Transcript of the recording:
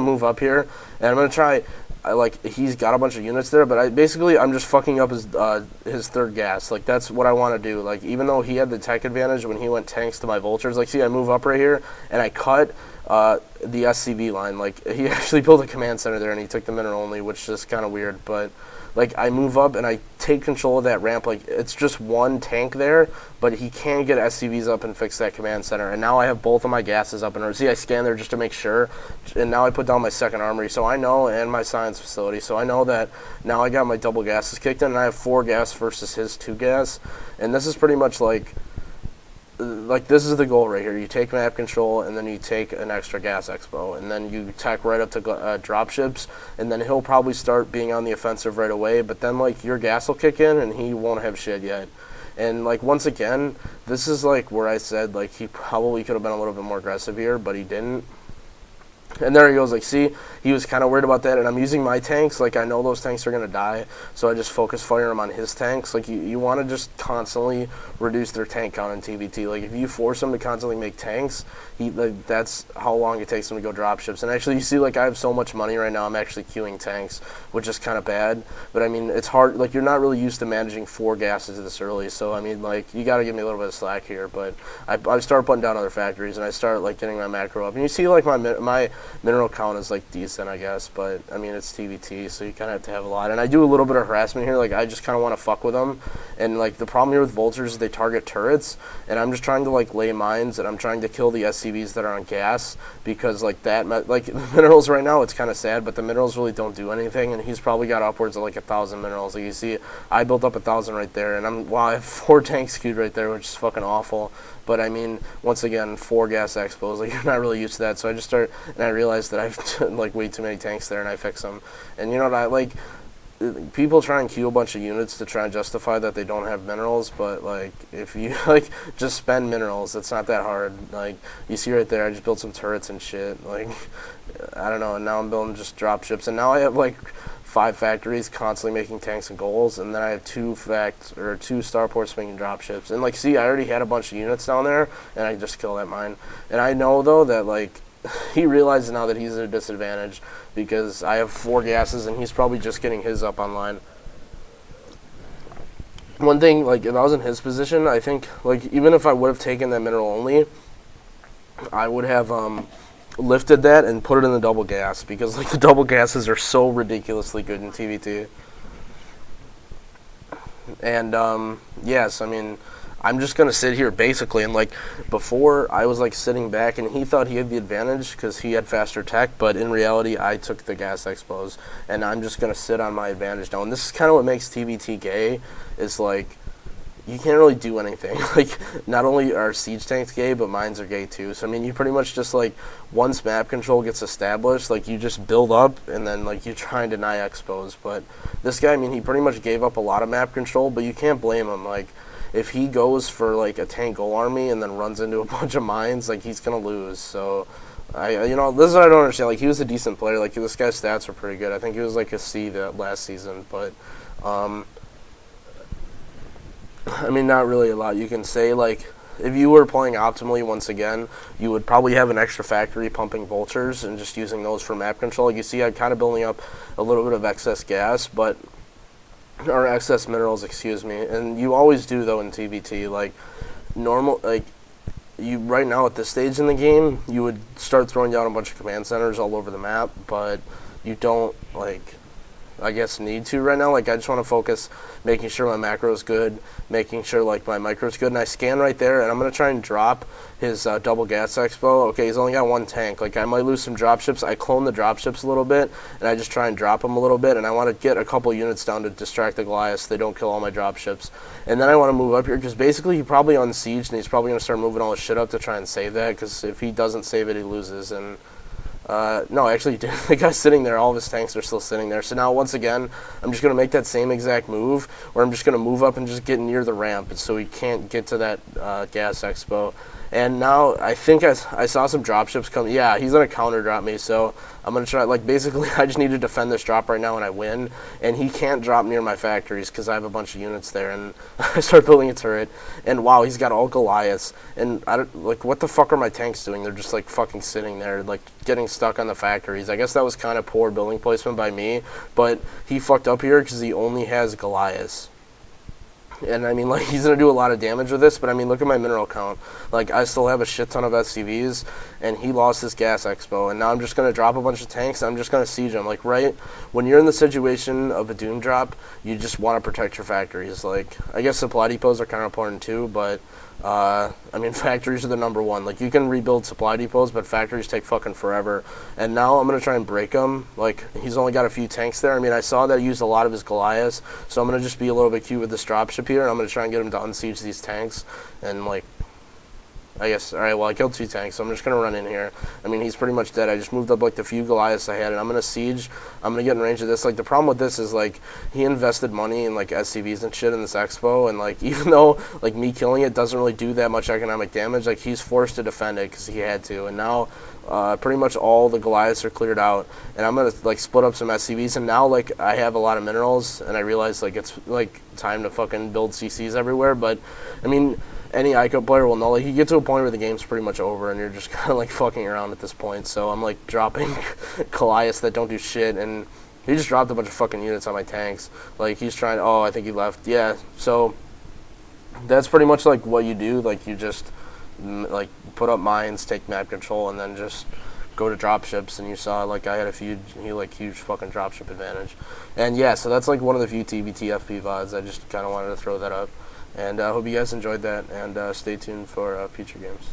move up here, and I'm gonna try. He's got a bunch of units there, but I'm just fucking up his third gas. Like, that's what I want to do. Like, even though he had the tech advantage when he went tanks to my vultures, like, see, I move up right here and I cut the SCV line. Like, he actually built a command center there and he took the mineral only, which is kind of weird. But like, I move up and I take control of that ramp. Like, it's just one tank there, but he can get SCVs up and fix that command center. And now I have both of my gases up in order. See, I scan there just to make sure. And now I put down my second armory. So I know, and my science facility. So I know that now I got my double gases kicked in, and I have 4 gas versus his 2 gas. And this is pretty much like this is the goal right here. You take map control, and then you take an extra gas expo, and then you tack right up to dropships, and then he'll probably start being on the offensive right away, but then, like, your gas will kick in, and he won't have shit yet. And, like, once again, this is, like, where I said, like, he probably could have been a little bit more aggressive here, but he didn't. And there he goes, like, see, he was kind of worried about that, and I'm using my tanks. Like, I know those tanks are going to die, so I just focus fire them on his tanks. Like, you want to just constantly reduce their tank count in TvT. Like, if you force them to constantly make tanks, that's how long it takes them to go dropships. And actually, you see, like, I have so much money right now, I'm actually queuing tanks, which is kind of bad. But, I mean, it's hard. Like, you're not really used to managing 4 gases this early, so, I mean, like, you got to give me a little bit of slack here. But I start putting down other factories, and I start, like, getting my macro up. And you see, like, my mineral count is, like, decent, I guess, but I mean, it's TvT, so you kind of have to have a lot. And I do a little bit of harassment here. Like, I just kind of want to fuck with them. And, like, the problem here with vultures is they target turrets, and I'm just trying to, like, lay mines, and I'm trying to kill the SCVs that are on gas, because, like, like, the minerals right now, it's kind of sad, but the minerals really don't do anything, and he's probably got upwards of, like, 1,000 minerals. Like, you see, I built up 1,000 right there, and I have 4 tanks queued right there, which is fucking awful. But, I mean, once again, 4 gas expos, like, you're not really used to that. So I just start, and I realized that I've, like, way too many tanks there, and I fix them. And, you know what, I, like, people try and queue a bunch of units to try and justify that they don't have minerals, but, like, if you, like, just spend minerals, it's not that hard. Like, you see right there, I just built some turrets and shit. Like, I don't know, and now I'm building just dropships. And now I have, like, 5 factories constantly making tanks and goals, and then I have 2 starports making dropships. And, like, see, I already had a bunch of units down there, and I just killed that mine. And I know, though, that, like, he realizes now that he's at a disadvantage, because I have 4 gases, and he's probably just getting his up online. One thing, like, if I was in his position, I think, like, even if I would have taken that mineral only, I would have, lifted that and put it in the double gas, because, like, the double gases are so ridiculously good in TvT. And yes, I mean, I'm just gonna sit here basically, and, like, before I was, like, sitting back, and he thought he had the advantage because he had faster tech, but in reality I took the gas expos, and I'm just gonna sit on my advantage now. And this is kind of what makes TvT gay, is, like, you can't really do anything. Like, not only are siege tanks gay, but mines are gay too. So, I mean, you pretty much just, like, once map control gets established, like, you just build up, and then, like, you try and deny expos. But this guy, I mean, he pretty much gave up a lot of map control, but you can't blame him. Like, if he goes for, like, a tank goal army and then runs into a bunch of mines, like, he's gonna lose. So, you know, this is what I don't understand. Like, he was a decent player. Like, this guy's stats were pretty good. I think he was, like, a C that last season, but, I mean, not really a lot. You can say, like, if you were playing optimally, once again, you would probably have an extra factory pumping vultures and just using those for map control. Like, you see, I'm kind of building up a little bit of excess gas, but, or excess minerals, excuse me. And you always do, though, in TvT. Like, normal, like, you, right now at this stage in the game, you would start throwing down a bunch of command centers all over the map, but you don't, like, I guess need to right now. Like, I just want to focus making sure my macro is good, making sure, like, my micro is good, and I scan right there, and I'm going to try and drop his double gas expo. Okay, he's only got 1 tank. Like, I might lose some dropships. I clone the dropships a little bit, and I just try and drop them a little bit, and I want to get a couple units down to distract the goliaths so they don't kill all my dropships. And then I want to move up here, because basically he probably unsieged, and he's probably going to start moving all his shit up to try and save that, because if he doesn't save it, he loses. And no, actually, the guy's sitting there. All of his tanks are still sitting there. So now, once again, I'm just going to make that same exact move, where I'm just going to move up and just get near the ramp so he can't get to that gas expo. And now I think I saw some dropships come. Yeah, he's gonna counter drop me, so I'm gonna try. Like basically, I just need to defend this drop right now, and I win. And he can't drop near my factories because I have a bunch of units there. And I start building a turret, and wow, he's got all Goliaths. And I don't, like, what the fuck are my tanks doing? They're just like fucking sitting there, like getting stuck on the factories. I guess that was kind of poor building placement by me, but he fucked up here because he only has Goliaths. And I mean, like, he's gonna do a lot of damage with this, but I mean, look at my mineral count. Like, I still have a shit ton of SCVs, and he lost his gas expo, and now I'm just gonna drop a bunch of tanks, and I'm just gonna siege them. Like, right when you're in the situation of a doom drop, you just want to protect your factories. Like, I guess supply depots are kind of important too, but I mean, factories are the number one. Like, you can rebuild supply depots, but factories take fucking forever. And now I'm going to try and break him. Like, he's only got a few tanks there. I mean, I saw that he used a lot of his Goliaths, so I'm going to just be a little bit cute with this dropship here, and I'm going to try and get him to unsiege these tanks. And, like, I guess, alright, well, I killed 2 tanks, so I'm just going to run in here. I mean, he's pretty much dead. I just moved up, like, the few Goliaths I had, and I'm going to siege. I'm going to get in range of this. Like, the problem with this is, like, he invested money in, like, SCVs and shit in this expo, and, like, even though, like, me killing it doesn't really do that much economic damage, like, he's forced to defend it because he had to. And now, pretty much all the Goliaths are cleared out, and I'm going to, like, split up some SCVs, and now, like, I have a lot of minerals, and I realize, like, it's, like, time to fucking build CCs everywhere, but, I mean, any ICO player will know, like, you get to a point where the game's pretty much over and you're just kind of like fucking around at this point. So I'm like dropping Goliaths that don't do shit, and he just dropped a bunch of fucking units on my tanks. Like, he's trying, oh, I think he left. Yeah, so that's pretty much like what you do. Like, you just like put up mines, take map control, and then just go to dropships. And you saw, like, I had a huge fucking dropship advantage. And yeah, so that's like one of the few TvT FPVODs. I just kind of wanted to throw that up. And I hope you guys enjoyed that, and stay tuned for future games.